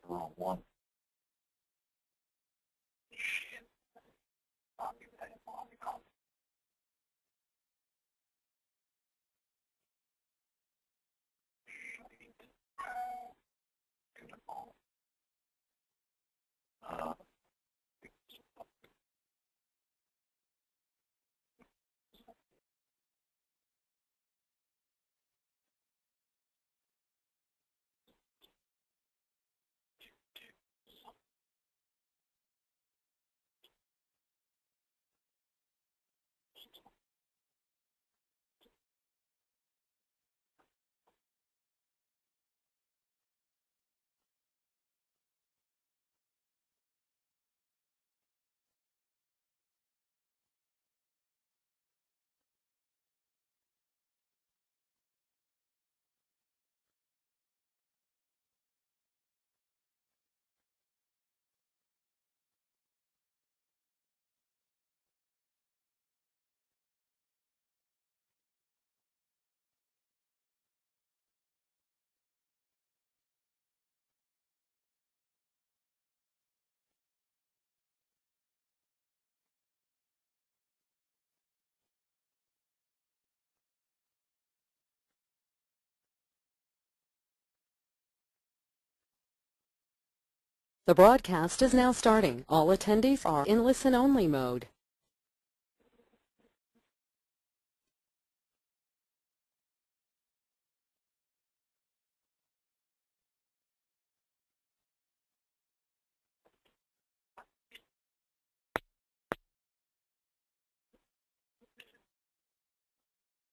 the wrong one. Shit. The broadcast is now starting. All attendees are in listen-only mode.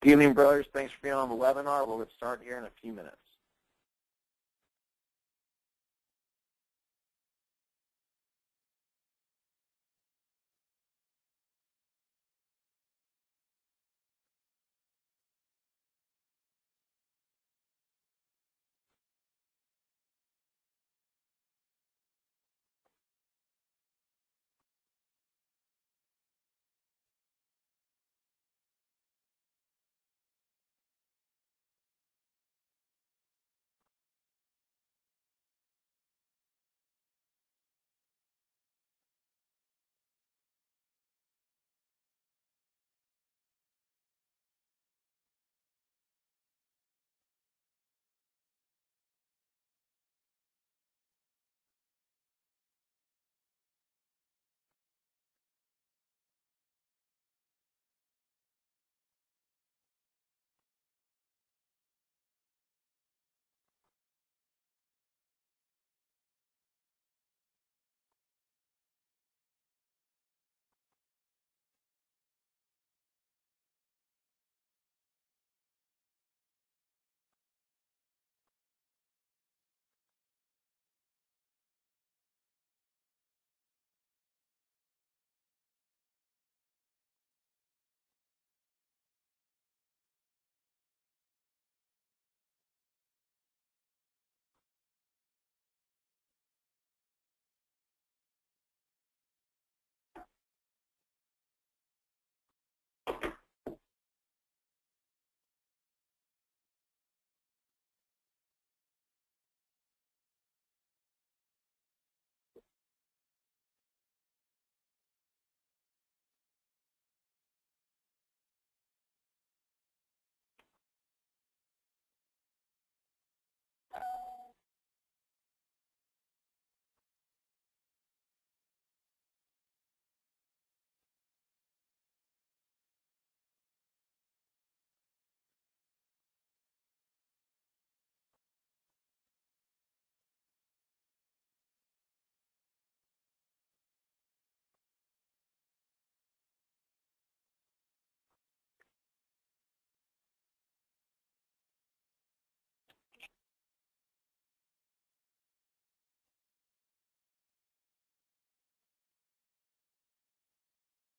Good evening, brothers. Thanks for being on the webinar. We'll get started here in a few minutes.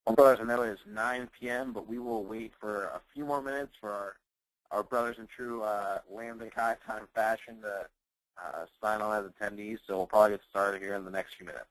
Well, brothers, I know it is 9 p.m., but we will wait for a few more minutes for our brothers in true Lambda Chi time fashion to sign on as attendees. So we'll probably get started here in the next few minutes.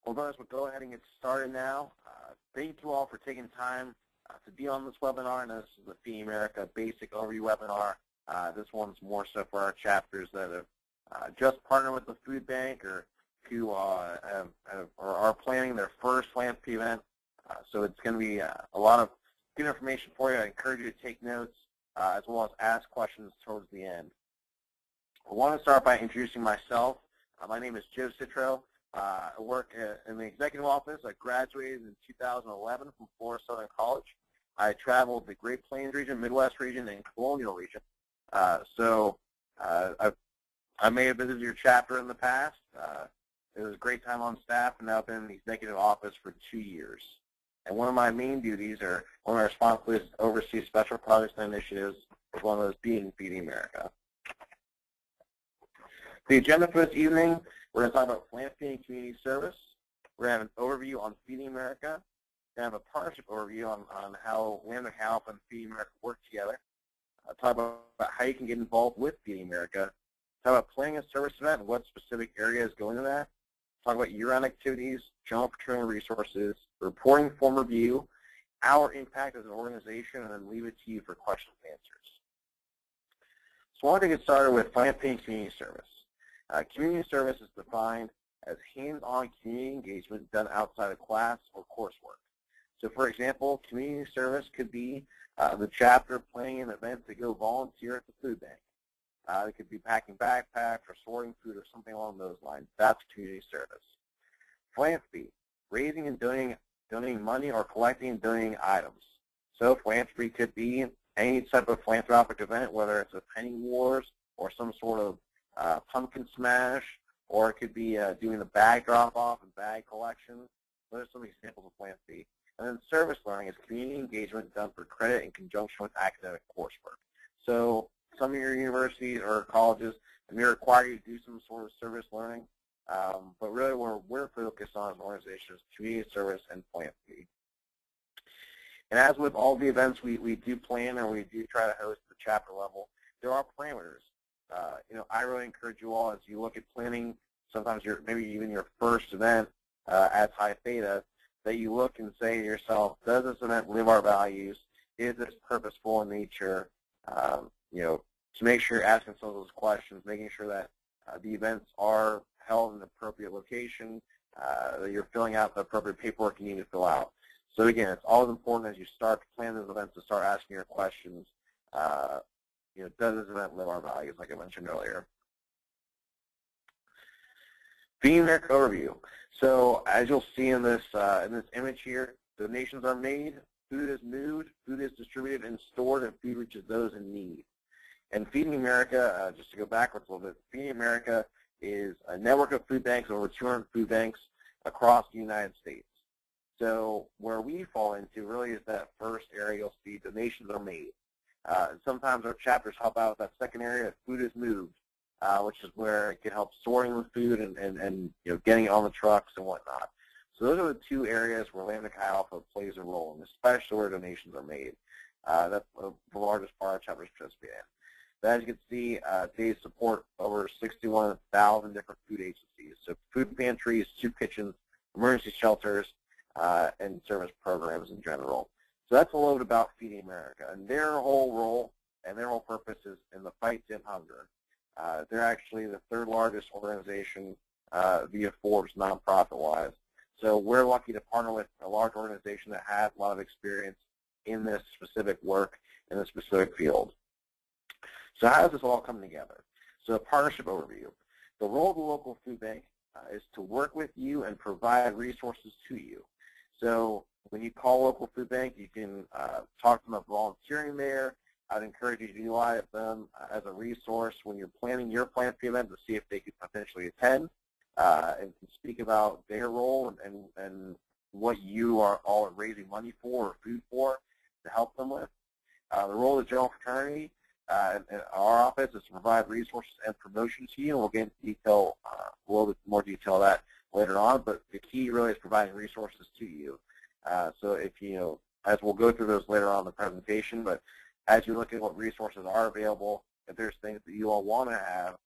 Well, brothers, we'll go ahead and get started now. Thank you all for taking time to be on this webinar. And this is the Feeding America Basic Overview webinar. This one's more so for our chapters that have just partnered with the food bank or who are planning their first philanthropy event. So it's going to be a lot of good information for you. I encourage you to take notes as well as ask questions towards the end. I want to start by introducing myself. My name is Joe Citro. I work in the executive office. I graduated in 2011 from Florida Southern College. I traveled the Great Plains region, Midwest region, and Colonial region. I may have visited your chapter in the past. It was a great time on staff, and now I've been in the executive office for 2 years. And one of my main duties, or one of my responsibilities, is to oversee special projects and initiatives, as one of those being Feeding America. The agenda for this evening, we're going to talk about philanthropy and community service. We're going to have an overview on Feeding America. We're going to have a partnership overview on how Lambda Health and Feeding America work together. Talk about how you can get involved with Feeding America. Talk about planning a service event and what specific areas go into that. Talk about year-round activities, general fraternity resources, reporting form review, our impact as an organization, and then leave it to you for questions and answers. So I want to get started with philanthropy and community service. Community service is defined as hands-on community engagement done outside of class or coursework. So for example, community service could be the chapter planning an event to go volunteer at the food bank. It could be packing backpacks or sorting food or something along those lines. That's community service. Philanthropy, raising and donating money or collecting and donating items. So philanthropy could be any type of philanthropic event, whether it's a penny wars or some sort of pumpkin smash, or it could be doing the bag drop-off and bag collection. Those are some examples of philanthropy. And then service learning is community engagement done for credit in conjunction with academic coursework. So some of your universities or colleges may require you to do some sort of service learning, but really what we're focused on as an organization is community service and philanthropy. And as with all the events we do plan and we do try to host at the chapter level, there are parameters. I really encourage you all as you look at planning, sometimes maybe even your first event as High Theta, that you look and say to yourself, does this event live our values? Is this purposeful in nature? To make sure you're asking some of those questions, making sure that the events are held in the appropriate location, that you're filling out the appropriate paperwork you need to fill out. So again, it's always important as you start to plan those events to start asking your questions. Does this event live our values, like I mentioned earlier? Feeding America overview. So as you'll see in this image here, donations are made, food is moved, food is distributed and stored, and food reaches those in need. And Feeding America, just to go backwards a little bit, Feeding America is a network of food banks, over 200 food banks across the United States. So where we fall into really is that first area you'll see donations are made. Sometimes our chapters help out with that second area, food is moved, which is where it can help sorting the food and getting it on the trucks and whatnot. So those are the two areas where Lambda Chi Alpha plays a role in, especially where donations are made. That's the largest part our chapters participate in. But as you can see, they support over 61,000 different food agencies. So food pantries, soup kitchens, emergency shelters, and service programs in general. So that's a little bit about Feeding America. And their whole role and their whole purpose is in the fight to end hunger. They're actually the third largest organization via Forbes nonprofit-wise. So we're lucky to partner with a large organization that has a lot of experience in this specific work, in this specific field. So how does this all come together? So a partnership overview. The role of the local food bank is to work with you and provide resources to you. So when you call local food bank, you can talk to them about volunteering there. I'd encourage you to utilize them as a resource when you're planning your philanthropy event to see if they could potentially attend and speak about their role and what you are all raising money for or food for to help them with. The role of the general fraternity in our office is to provide resources and promotion to you, and we'll get into detail, a little bit more detail of that later on, but the key really is providing resources to you. So if as we'll go through those later on in the presentation, but as you look at what resources are available, if there's things that you all want to have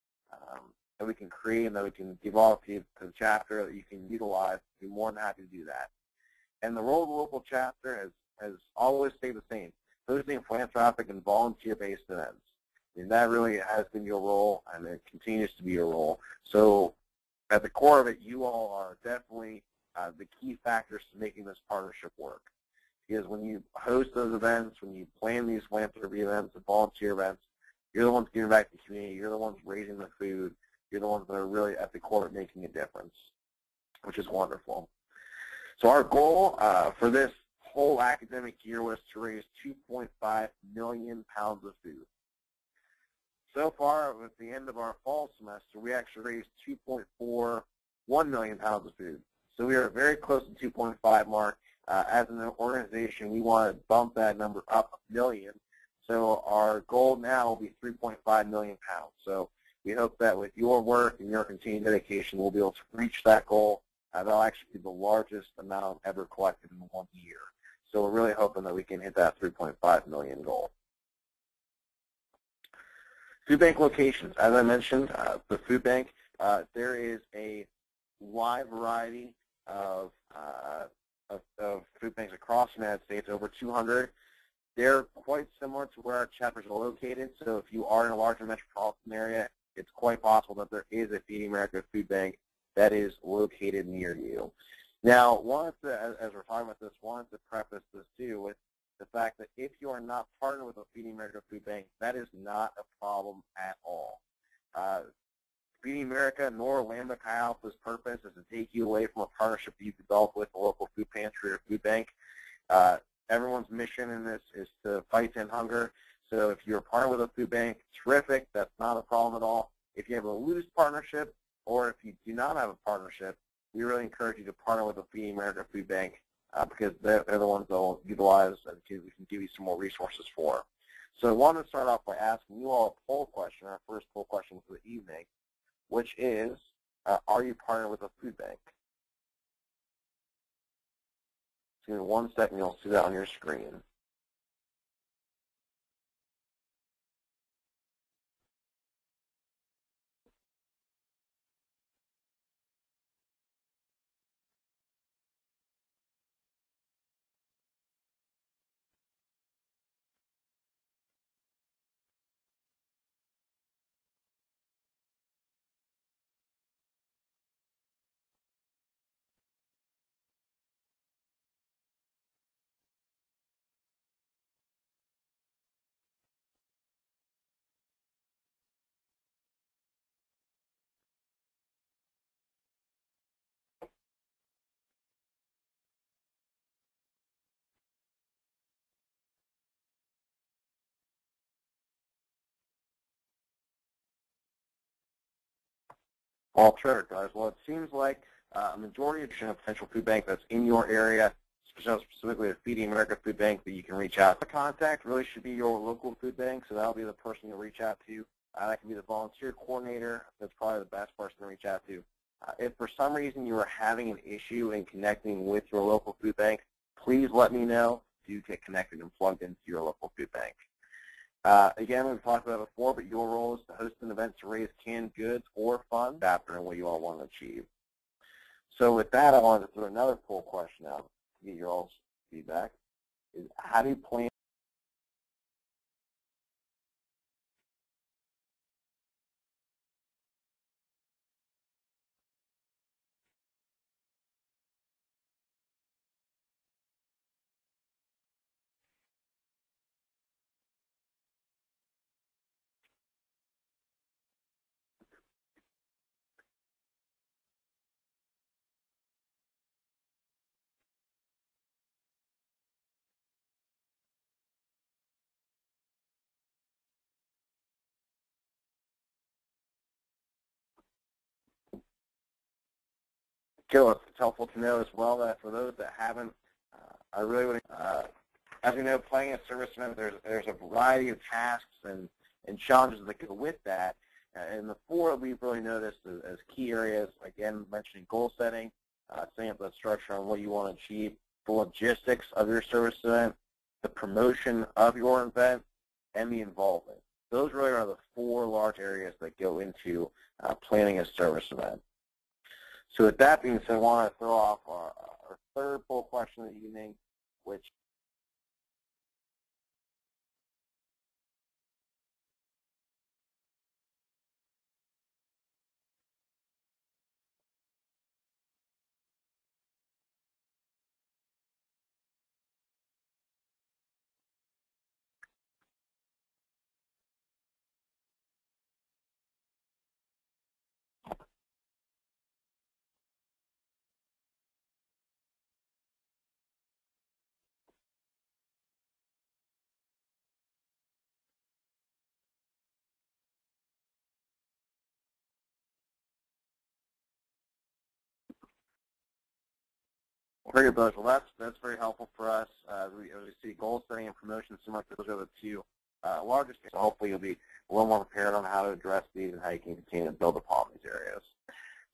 that we can create and that we can give off to the chapter that you can utilize, we'd be more than happy to do that. And the role of the local chapter has always stayed the same, hosting philanthropic and volunteer-based events. And that really has been your role, and it continues to be your role. So at the core of it, you all are definitely the key factors to making this partnership work. Because when you host those events, when you plan these philanthropy events and volunteer events, you're the ones giving back to the community. You're the ones raising the food. You're the ones that are really at the core of making a difference, which is wonderful. So our goal for this whole academic year was to raise 2.5 million pounds of food. So far, at the end of our fall semester, we actually raised 2.41 million pounds of food. So we are very close to 2.5 mark. As an organization, we want to bump that number up a million. So our goal now will be 3.5 million pounds. So we hope that with your work and your continued dedication, we'll be able to reach that goal. That'll actually be the largest amount ever collected in 1 year. So we're really hoping that we can hit that 3.5 million goal. Food bank locations. As I mentioned, the food bank, there is a wide variety of food banks across the United States, over 200. They're quite similar to where our chapters are located. So if you are in a larger metropolitan area, it's quite possible that there is a Feeding America food bank that is located near you. Now, as we're talking about this, wanted to preface this too with the fact that if you are not partnered with a Feeding America food bank, that is not a problem at all. Feeding America nor Lambda Chi Alpha's purpose is to take you away from a partnership that you've developed with a local food pantry or food bank. Everyone's mission in this is to fight to end hunger. So if you're partnered with a food bank, terrific. That's not a problem at all. If you have a loose partnership or if you do not have a partnership, we really encourage you to partner with a Feeding America food bank because they're the ones that will utilize and we can give you some more resources for. So I want to start off by asking you all a poll question, our first poll question for the evening, which is, are you partnered with a food bank? So in 1 second, you'll see that on your screen. All true, guys. Well, it seems like a majority of potential food bank that's in your area, specifically a Feeding America food bank that you can reach out. The contact really should be your local food bank, so that'll be the person you'll reach out to. That can be the volunteer coordinator. That's probably the best person to reach out to. If for some reason you are having an issue in connecting with your local food bank, please let me know. Do get connected and plugged into your local food bank. Again, we've talked about it before, but your role is to host an event to raise canned goods or funds after and what you all want to achieve. So with that, I wanted to throw another poll question out to get your all's feedback. Is how do you plan? It's helpful to know as well that for those that haven't, I really would, as we know, planning a service event, there's a variety of tasks and challenges that go with that. And the four that we've really noticed as key areas, again, mentioning goal setting, setting up that structure on what you want to achieve, the logistics of your service event, the promotion of your event, and the involvement. those really are the 4 large areas that go into planning a service event. So with that being said, I want to throw off our third poll question of the evening, which very good, Buzz. Well, that's very helpful for us. We see goal setting and promotion seem like those are the 2 largest. So hopefully you'll be a little more prepared on how to address these and how you can continue to build upon these areas.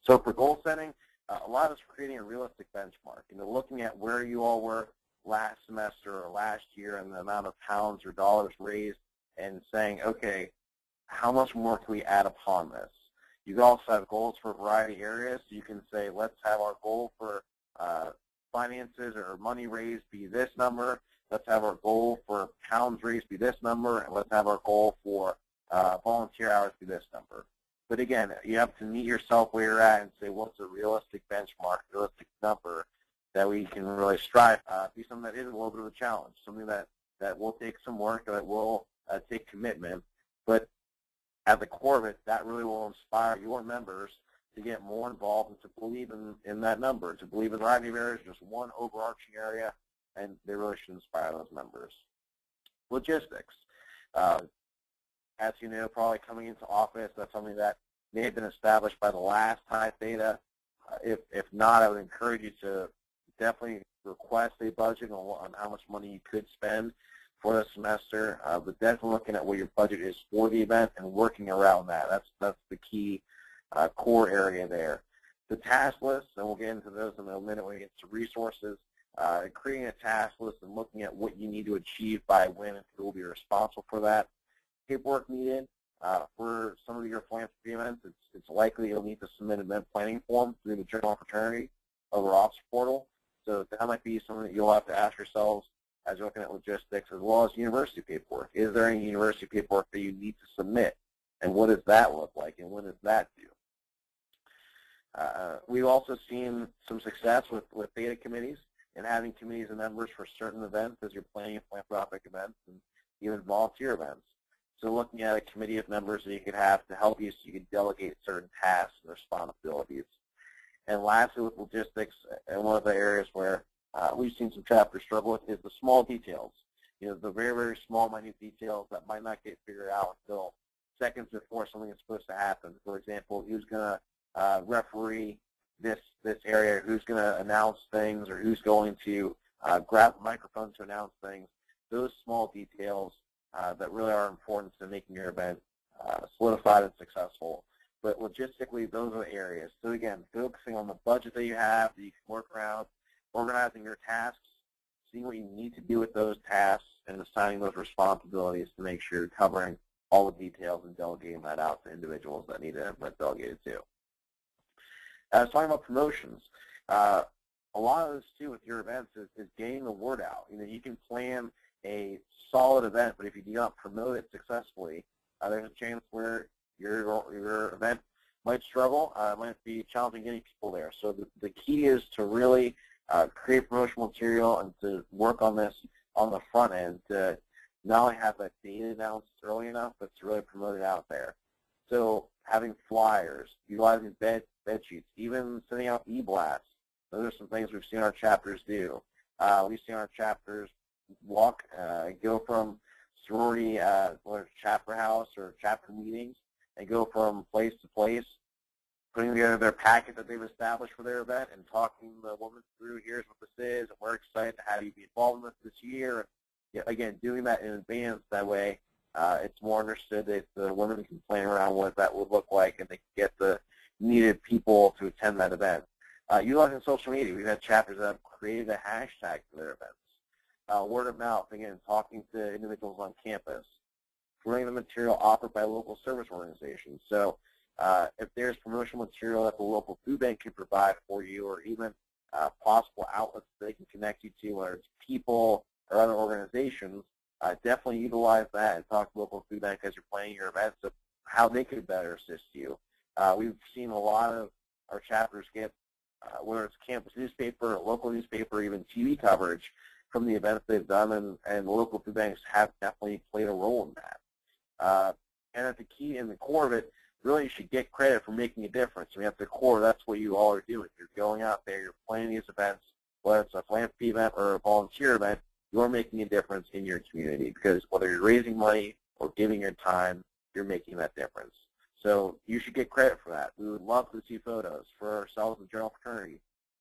So for goal setting, a lot of us creating a realistic benchmark. Looking at where you all were last semester or last year and the amount of pounds or dollars raised, and saying, okay, how much more can we add upon this? You can also have goals for a variety of areas. So you can say, let's have our goal for finances or money raised be this number. Let's have our goal for pounds raised be this number, and let's have our goal for volunteer hours be this number. But again, you have to meet yourself where you're at and say, what's a realistic benchmark, realistic number that we can really strive be something that is a little bit of a challenge, something that will take some work, that will take commitment. But at the core of it, that really will inspire your members to get more involved and to believe in that number, to believe in a variety of areas, just one overarching area, and they really should inspire those members. Logistics. As you know, probably coming into office, that's something that may have been established by the last High Theta. If not, I would encourage you to definitely request a budget on how much money you could spend for the semester, but definitely looking at what your budget is for the event and working around that. That's the key core area there. The task list, and we'll get into those in a minute when we get to resources, creating a task list and looking at what you need to achieve by when and who will be responsible for that. Paperwork needed for some of your philanthropy events. It's likely you'll need to submit an event planning form through the Journal of Fraternity over Office Portal. So that might be something that you'll have to ask yourselves as you're looking at logistics, as well as university paperwork. Is there any university paperwork that you need to submit, and what does that look like, and when does that due? We've also seen some success with Theta committees and having committees and members for certain events as you're planning philanthropic events and even volunteer events. So looking at a committee of members that you could have to help you so you can delegate certain tasks and responsibilities. And lastly, with logistics, and one of the areas where we've seen some chapters struggle with is the small details. The very, very small, minute details that might not get figured out until seconds before something is supposed to happen. For example, who's going to referee this area, who's going to announce things, or who's going to grab the microphone to announce things. Those small details that really are important to making your event solidified and successful. But logistically, those are the areas. So again, focusing on the budget that you have that you can work around, organizing your tasks, seeing what you need to do with those tasks, and assigning those responsibilities to make sure you're covering all the details and delegating that out to individuals that need it delegated to. I was talking about promotions. A lot of this, too, with your events is getting the word out. You can plan a solid event, but if you do not promote it successfully, there's a chance where your event might struggle. It might be challenging getting people there. So the key is to really create promotional material and to work on this on the front end to not only have that data announced early enough, but to really promote it out there. So having flyers, utilizing bed sheets, even sending out e-blasts. Those are some things we've seen our chapters do. We've seen our chapters go from sorority, chapter house or chapter meetings, and go from place to place, putting together their packet that they've established for their event and talking the woman through, here's what this is, and we're excited to have you be involved in this year. And, again, doing that in advance, that way it's more understood that the women can plan around what that would look like, and they can get the needed people to attend that event. Utilizing social media, we've had chapters that have created a hashtag for their events. Word of mouth, again, talking to individuals on campus. running the material offered by local service organizations. So if there's promotional material that the local food bank can provide for you, or even possible outlets they can connect you to, whether it's people or other organizations, definitely utilize that and talk to local food bank as you're planning your events of how they could better assist you. We've seen a lot of our chapters get, whether it's campus newspaper, or local newspaper, or even TV coverage from the events they've done, and the local food banks have definitely played a role in that. And at the key in the core of it, really you should get credit for making a difference. I mean, at the core, that's what you all are doing. You're going out there, you're planning these events, whether it's a philanthropy event or a volunteer event, you're making a difference in your community, because whether you're raising money or giving your time, you're making that difference. So you should get credit for that. We would love to see photos for ourselves at General Fraternity.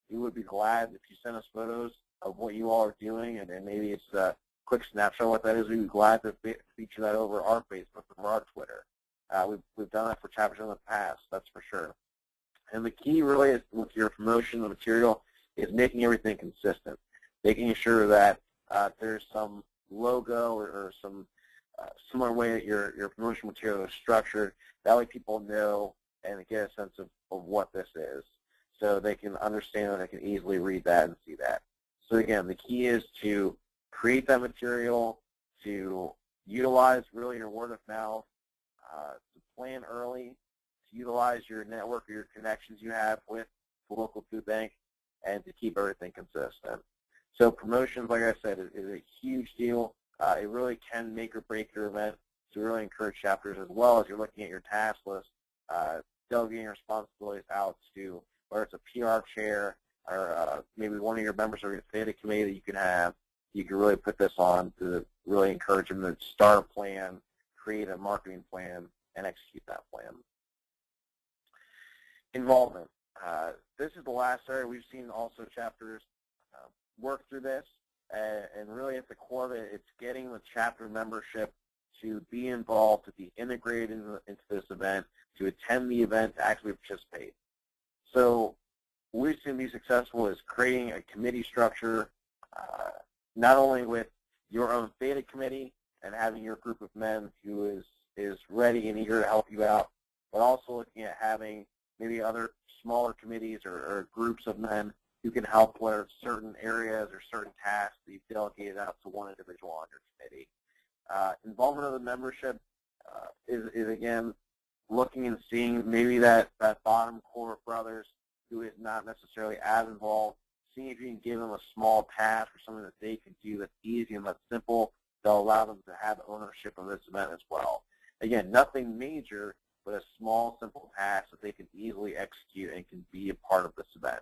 We would be glad if you send us photos of what you all are doing, and then maybe it's a quick snapshot of what that is. We'd be glad to feature that over our Facebook or our Twitter. We've done that for chapters in the past, that's for sure. And the key really is with your promotion of material is making everything consistent, making sure that there's some logo or some similar way that your promotional material is structured. That way people know and get a sense of what this is, so they can understand and they can easily read that and see that. So again, the key is to create that material, to utilize really your word of mouth, to plan early, to utilize your network or your connections you have with the local food bank, and to keep everything consistent. So promotions, like I said, is a huge deal. It really can make or break your event. So really encourage chapters, as well as you're looking at your task list, delegating responsibilities out to, whether it's a PR chair or maybe one of your members of your data committee that you can have. You can really put this on to really encourage them to start a plan, create a marketing plan, and execute that plan. Involvement. This is the last area. We've seen also chapters work through this, and really at the core of it, it's getting the chapter membership to be involved, to be integrated into this event, to attend the event, to actually participate. So what we've seen be successful is creating a committee structure, not only with your own theta committee and having your group of men who is ready and eager to help you out, but also looking at having maybe other smaller committees or groups of men who can help with certain areas or certain tasks that you've delegated out to one individual on your committee. Involvement of the membership is again, looking and seeing maybe that bottom core of brothers who is not necessarily as involved, seeing if you can give them a small task or something that they can do that's easy and that's simple, that'll allow them to have ownership of this event as well. Again, nothing major, but a small, simple task that they can easily execute and can be a part of this event.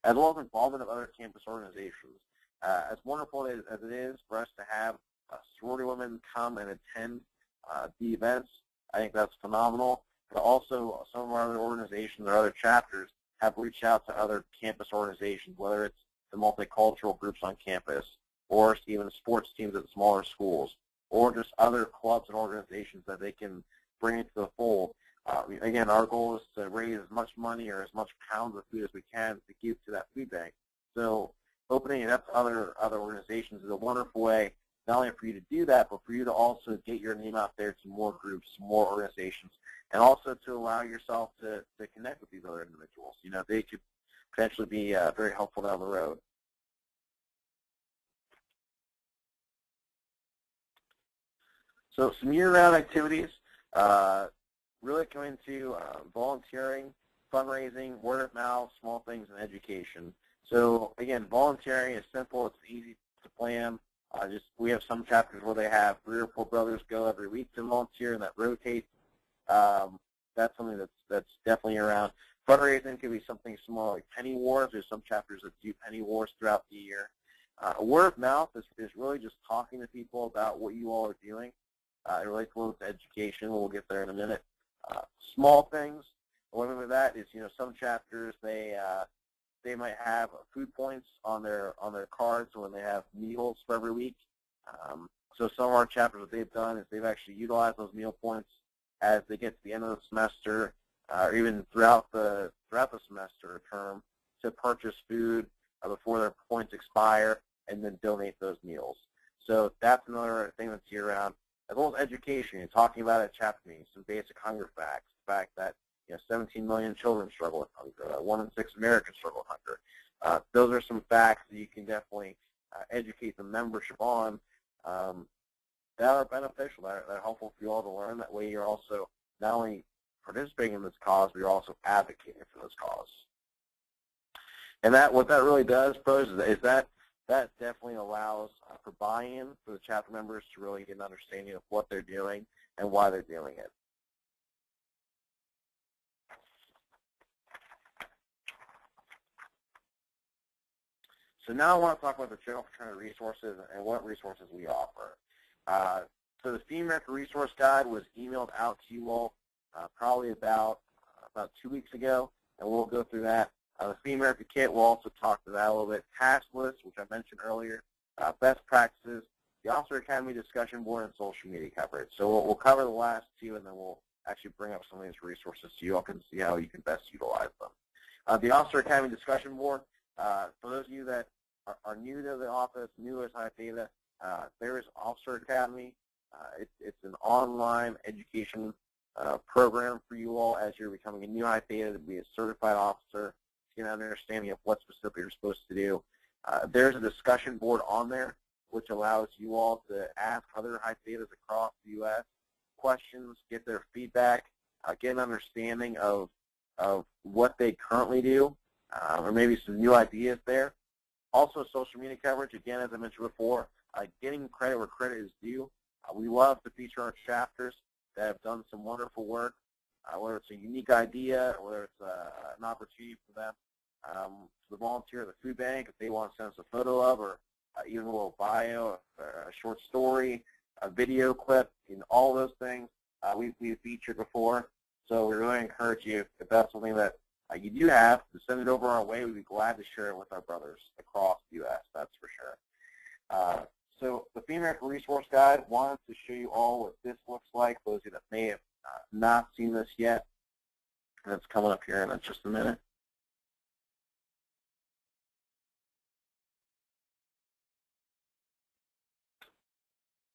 As well as involvement of other campus organizations. As wonderful as it is for us to have sorority women come and attend the events, I think that's phenomenal. But also some of our other organizations or other chapters have reached out to other campus organizations, whether it's the multicultural groups on campus, or even sports teams at smaller schools, or just other clubs and organizations that they can bring into the fold. Again, our goal is to raise as much money or as much pounds of food as we can to give to that food bank. So opening it up to other organizations is a wonderful way, not only for you to do that, but for you to also get your name out there to more groups, more organizations, and also to allow yourself to connect with these other individuals. You know, they could potentially be very helpful down the road. So some year-round activities, really coming to volunteering, fundraising, word of mouth, small things, and education. So again, volunteering is simple. It's easy to plan. We have some chapters where they have 3 or 4 brothers go every week to volunteer, and that rotates. That's something that's definitely around. Fundraising could be something small like penny wars. There's some chapters that do penny wars throughout the year. Word of mouth is really just talking to people about what you all are doing. It relates a little to education. We'll get there in a minute. Small things. What I mean by that is, you know, some chapters they might have food points on their cards when they have meals for every week. So some of our chapters, what they've done is they've actually utilized those meal points as they get to the end of the semester, or even throughout the semester or term, to purchase food before their points expire, and then donate those meals. So that's another thing that's year-round. As well as education, you're talking about at chapter meetings, some basic hunger facts, the fact that 17 million children struggle with hunger, 1 in 6 Americans struggle with hunger. Those are some facts that you can definitely educate the membership on that are beneficial, that are helpful for you all to learn. That way you're also not only participating in this cause, but you're also advocating for this cause. And what that really does, pros, is that definitely allows for buy-in for the chapter members to really get an understanding of what they're doing and why they're doing it. So now I want to talk about the general fraternity resources and what resources we offer. So the Theme America Resource Guide was emailed out to you all probably about 2 weeks ago, and we'll go through that. The Theme America Kit, we'll also talk to that a little bit. Task list, which I mentioned earlier, best practices, the Officer Academy discussion board, and social media coverage. So we'll cover the last two, and then we'll actually bring up some of these resources so you all can see how you can best utilize them. The Officer Academy discussion board, for those of you that are new to the office, new as High Theta, there is Officer Academy. It's an online education program for you all as you're becoming a new High Theta to be a certified officer, to get an understanding of what specifically you're supposed to do. There's a discussion board on there which allows you all to ask other High Thetas across the U.S. questions, get their feedback, get an understanding of what they currently do, or maybe some new ideas there. Also, social media coverage, again, as I mentioned before, getting credit where credit is due. We love to feature our chapters that have done some wonderful work, whether it's a unique idea, whether it's an opportunity for them to volunteer at the food bank if they want to send us a photo of, or even a little bio, a short story, a video clip, all those things we've featured before. So we really encourage you, if that's something that you do have, to send it over our way. We'd be glad to share it with our brothers across the U.S., that's for sure. So the Theme America Resource Guide, wanted to show you all what this looks like, those of you that may have not seen this yet. And it's coming up here in just a minute.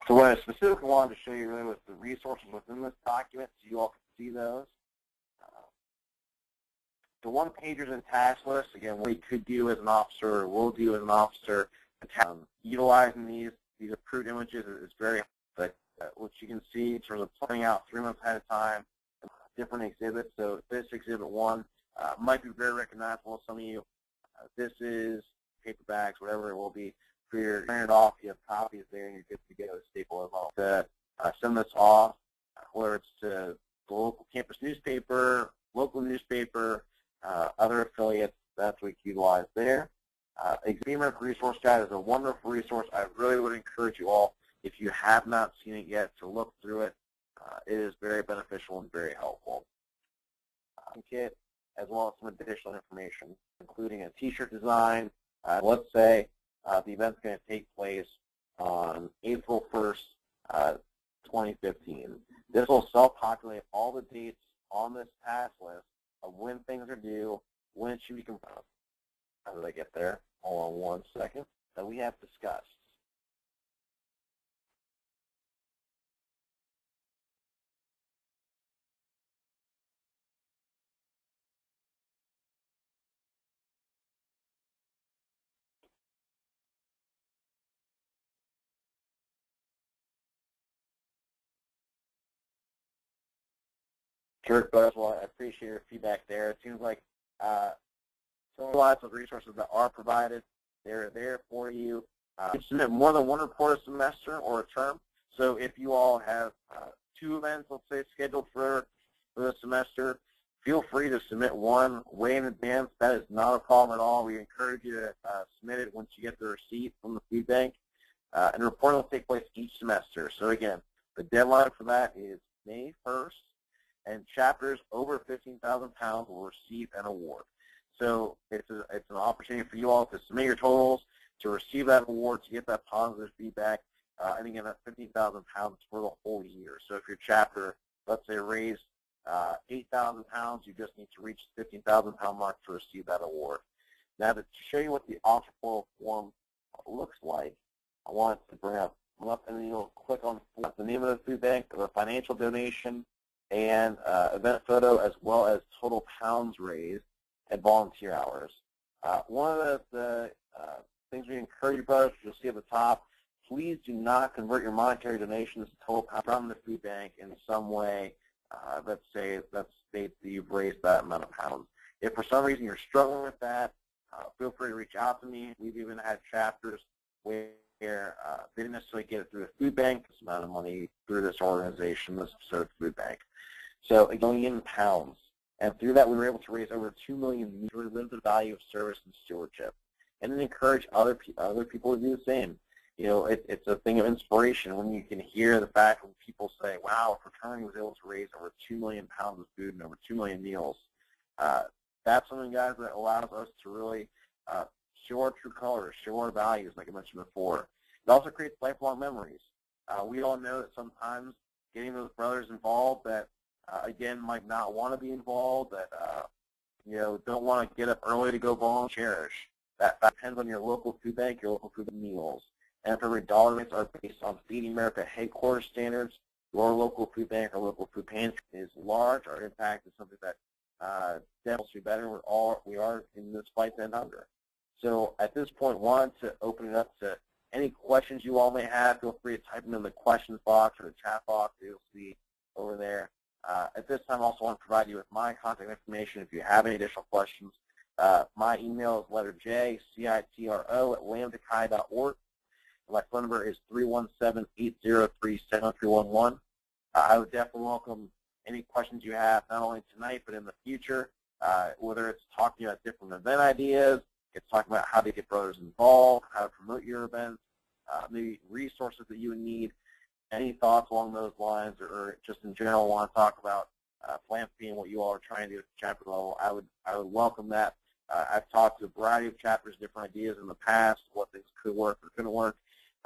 So what I specifically wanted to show you really was the resources within this document, so you all can see those. The one-pagers and task lists, again, what we could do as an officer, or will do as an officer, utilizing these approved images is very helpful. What you can see in terms of planning out 3 months ahead of time, different exhibits. So this exhibit 1 might be very recognizable to some of you. This is paper bags, whatever it will be. For your print it off, you have copies there, and you're good to go to staple it all. To send this off, whether it's to the local campus newspaper, local newspaper, other affiliates, that's what you utilize there. Theme America Resource Guide is a wonderful resource. I really would encourage you all, if you have not seen it yet, to look through it. It is very beneficial and very helpful. Kit, as well as some additional information, including a T-shirt design. Let's say the event's going to take place on April 1st, 2015. This will self-populate all the dates on this task list of when things are due, when it should be compiled. How did I get there? Hold on 1 second. That we have discussed. Sure, but well, I appreciate your feedback there. It seems like lots of resources that are provided, they're there for you. You can submit more than one report a semester or a term. So if you all have 2 events, let's say, scheduled for the semester, feel free to submit one way in advance. That is not a problem at all. We encourage you to submit it once you get the receipt from the food bank. And reporting will take place each semester. So again, the deadline for that is May 1st, and chapters over 15,000 pounds will receive an award. So it's an opportunity for you all to submit your totals, to receive that award, to get that positive feedback, and again, that 15,000 pounds for the whole year. So if your chapter, let's say, raised 8,000 pounds, you just need to reach the 15,000 pound mark to receive that award. Now, to show you what the offer portal form looks like, I wanted to bring up them up, and then you'll click on the name of the food bank, the financial donation, and event photo, as well as total pounds raised and volunteer hours. One of the things we encourage you, brothers, you'll see at the top, please do not convert your monetary donations to total pounds from the food bank in some way that states that you've raised that amount of pounds. If for some reason you're struggling with that, feel free to reach out to me. We've even had chapters where they didn't necessarily get it through the food bank, this amount of money through this organization, this specific food bank. So going in pounds. And through that, we were able to raise over $2 million to live the value of service and stewardship, and then encourage other people to do the same. You know, it's a thing of inspiration when you can hear the fact when people say, wow, Fraternity was able to raise over 2 million pounds of food and over 2 million meals. That's something, guys, that allows us to really show our true colors, show our values, like I mentioned before. It also creates lifelong memories. We all know that sometimes getting those brothers involved that, again, might not want to be involved, that, you know, don't want to get up early to go volunteer. That depends on your local food bank, your local food meals. And if every dollar rates are based on Feeding America headquarters standards, your local food bank or local food pantry is large. Our impact is something that definitely better. We are in this fight to end hunger. So at this point, wanted to open it up to any questions you all may have. Feel free to type them in the questions box or the chat box that you'll see over there. At this time, I also want to provide you with my contact information if you have any additional questions. My email is letter J, CITRO @lambdachi.org. My phone number is 317-803-7311. I would definitely welcome any questions you have, not only tonight but in the future, whether it's talking about different event ideas, it's talking about how to get brothers involved, how to promote your events, maybe resources that you would need. Any thoughts along those lines, or just in general want to talk about philanthropy and what you all are trying to do at the chapter level, I would welcome that. I've talked to a variety of chapters, different ideas in the past, what things could work or couldn't work.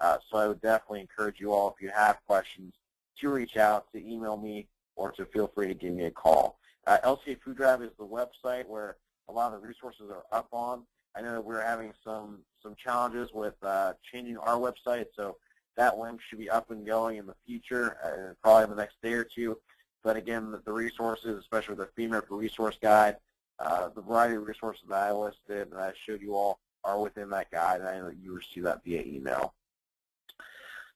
So I would definitely encourage you all, if you have questions, to reach out, to email me, or to feel free to give me a call. LCA Food Drive is the website where a lot of the resources are up on. I know that we're having some challenges with changing our website, so that link should be up and going in the future, probably in the next day or two. But again, the resources, especially the Feeding America resource guide, the variety of resources that I listed and I showed you all are within that guide, and I know that you receive that via email.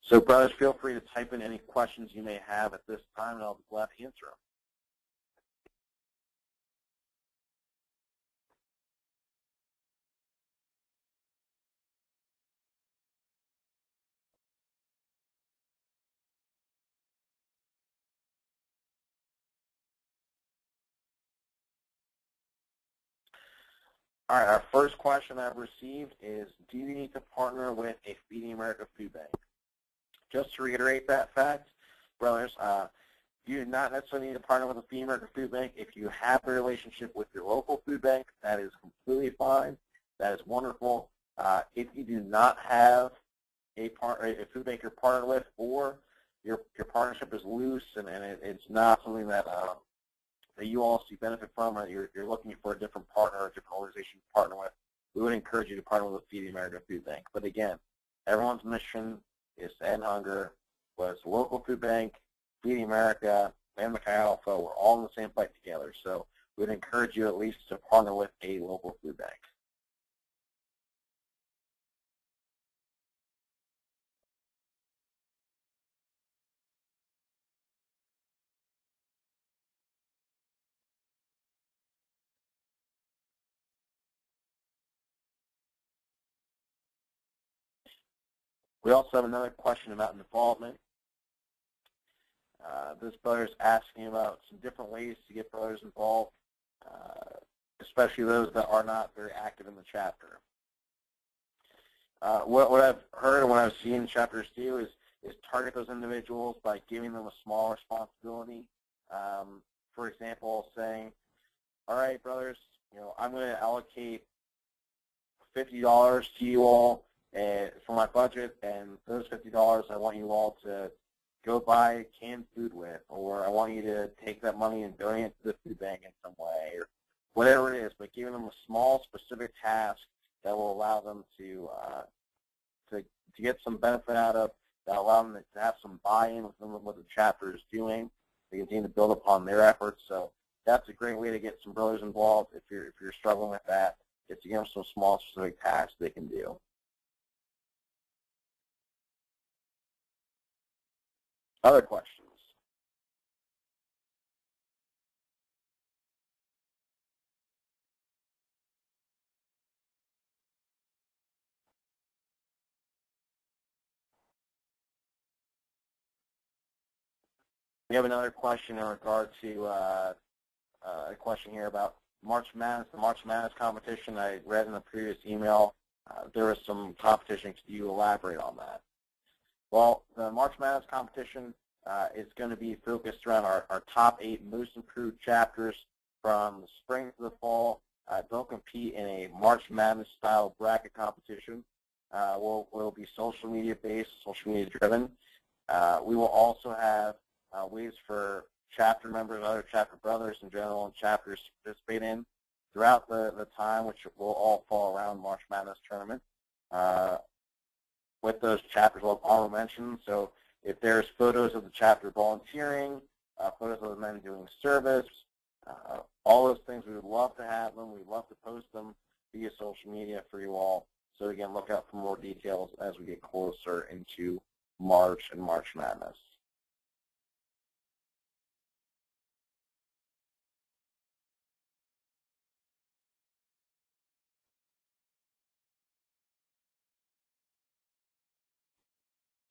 So, brothers, feel free to type in any questions you may have at this time, and I'll be glad to answer them. All right, our first question I've received is, do you need to partner with a Feeding America food bank? Just to reiterate that fact, brothers, you do not necessarily need to partner with a Feeding America food bank. If you have a relationship with your local food bank, that is completely fine. That is wonderful. If you do not have a food bank you're partnered with, or your partnership is loose and it's not something that that you all see benefit from, or you're looking for a different partner or a different organization to partner with, we would encourage you to partner with a Feeding America food bank. But again, everyone's mission is to end hunger, whether it's a local food bank, Feeding America, Lambda Chi Alpha, we're all in the same fight together. So we would encourage you at least to partner with a local food bank. We also have another question about involvement. This brother is asking about some different ways to get brothers involved, especially those that are not very active in the chapter. What I've heard and what I've seen in chapters too is target those individuals by giving them a small responsibility. For example, saying, all right, brothers, I'm going to allocate $50 to you all for my budget, and those $50 I want you all to go buy canned food with, or I want you to take that money and donate it to the food bank in some way, or whatever it is, but giving them a small, specific task that will allow them to get some benefit out of, that allow them to have some buy-in with what the chapter is doing. They continue to build upon their efforts. So that's a great way to get some brothers involved if you're struggling with that. It's to give them some small specific tasks they can do. Other questions? We have another question in regard to a question here about March Madness. The March Madness competition I read in the previous email. There was some competition. Could you elaborate on that? Well, the March Madness competition is going to be focused around our top 8 most improved chapters from the spring to the fall. They'll compete in a March Madness style bracket competition. We'll be social media based, social media driven. We will also have ways for chapter members, other chapter brothers in general, and chapters to participate in throughout the time, which will all fall around March Madness tournament. With those chapters, we'll have honorable mentions. So if there's photos of the chapter volunteering, photos of the men doing service, all those things, we would love to have them. We'd love to post them via social media for you all. So again, look out for more details as we get closer into March and March Madness.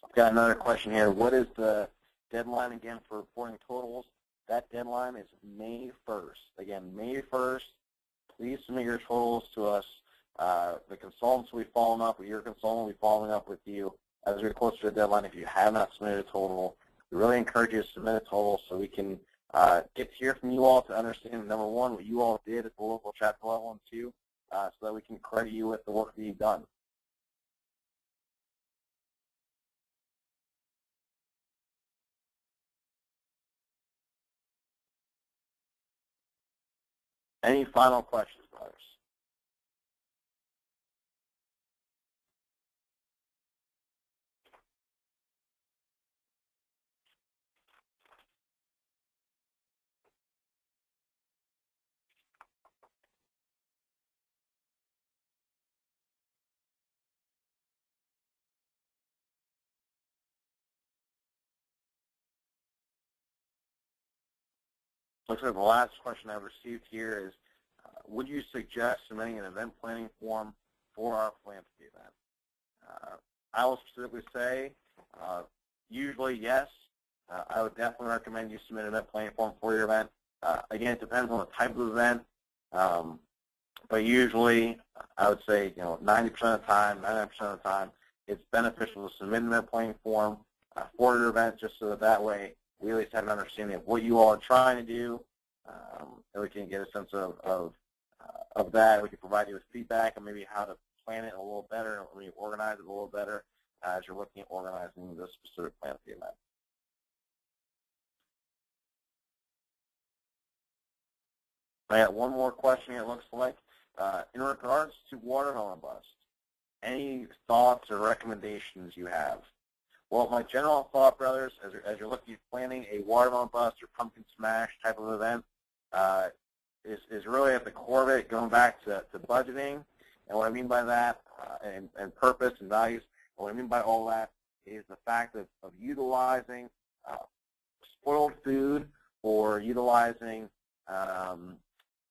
I've got another question here. What is the deadline again for reporting totals? That deadline is May 1st. Again, May 1st, please submit your totals to us. The consultants will be following up, or your consultant will be following up with you as we get closer to the deadline. If you have not submitted a total, we really encourage you to submit a total so we can get to hear from you all to understand, number one, what you all did at the local chapter level, and two, so that we can credit you with the work that you've done. Any final questions, brothers? Looks like the last question I've received here is, would you suggest submitting an event planning form for our philanthropy event? I will specifically say, usually yes. I would definitely recommend you submit an event planning form for your event. Again, it depends on the type of event, but usually I would say 90% of the time, 99% of the time, it's beneficial to submit an event planning form for your event, just so that way we at least have an understanding of what you all are trying to do, and we can get a sense of that. We can provide you with feedback on maybe how to plan it a little better, or maybe organize it a little better as you're looking at organizing this specific plan for the event. I got one more question here, it looks like. In regards to watermelon bust, any thoughts or recommendations you have? Well, my general thought, brothers, as you're looking at planning a watermelon bust or pumpkin smash type of event, is really at the core of it, going back to budgeting. And what I mean by that, and purpose and values, what I mean by all that is the fact of utilizing spoiled food or utilizing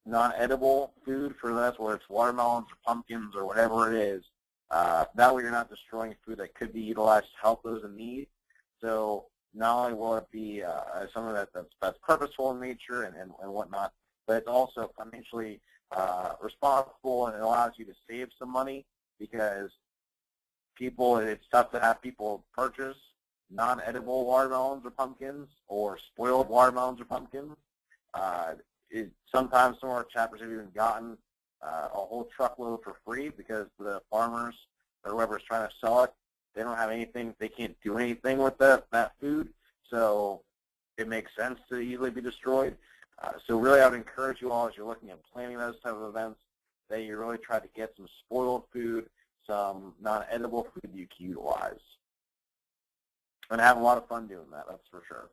non-edible food for this, whether it's watermelons or pumpkins or whatever it is. That way you're not destroying food that could be utilized to help those in need. So not only will it be something that's purposeful in nature and whatnot, but it's also financially responsible, and it allows you to save some money, because it's tough to have people purchase non-edible watermelons or pumpkins, or spoiled watermelons or pumpkins. Sometimes some of our chapters have even gotten a whole truckload for free, because the farmers or whoever's trying to sell it, they don't have anything, they can't do anything with that food, so it makes sense to easily be destroyed. So really I would encourage you all, as you're looking at planning those type of events, that you really try to get some spoiled food, some non-edible food you can utilize. and have a lot of fun doing that, that's for sure.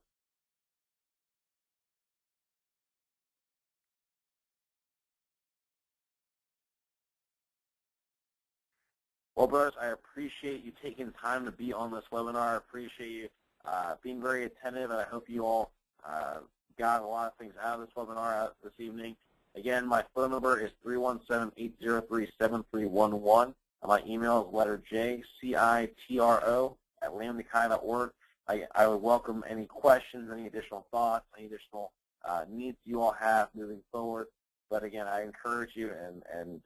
Well, brothers, I appreciate you taking time to be on this webinar. I appreciate you being very attentive, and I hope you all got a lot of things out of this webinar this evening. Again, my phone number is 317-803-7311. My email is letter J, CITRO @lambdachi.org. I would welcome any questions, any additional thoughts, any additional needs you all have moving forward. But again, I encourage you and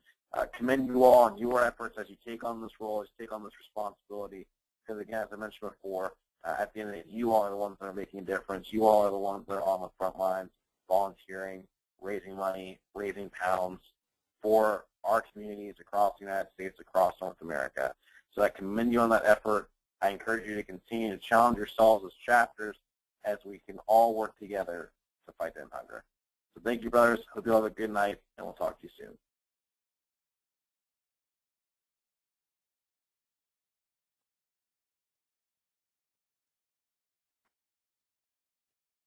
commend you all on your efforts as you take on this role, as you take on this responsibility. Because again, as I mentioned before, at the end of the day, you all are the ones that are making a difference. You all are the ones that are on the front lines, volunteering, raising money, raising pounds for our communities across the United States, across North America. So I commend you on that effort. I encourage you to continue to challenge yourselves as chapters as we can all work together to fight to end hunger. So thank you, brothers. Hope you all have a good night, and we'll talk to you soon.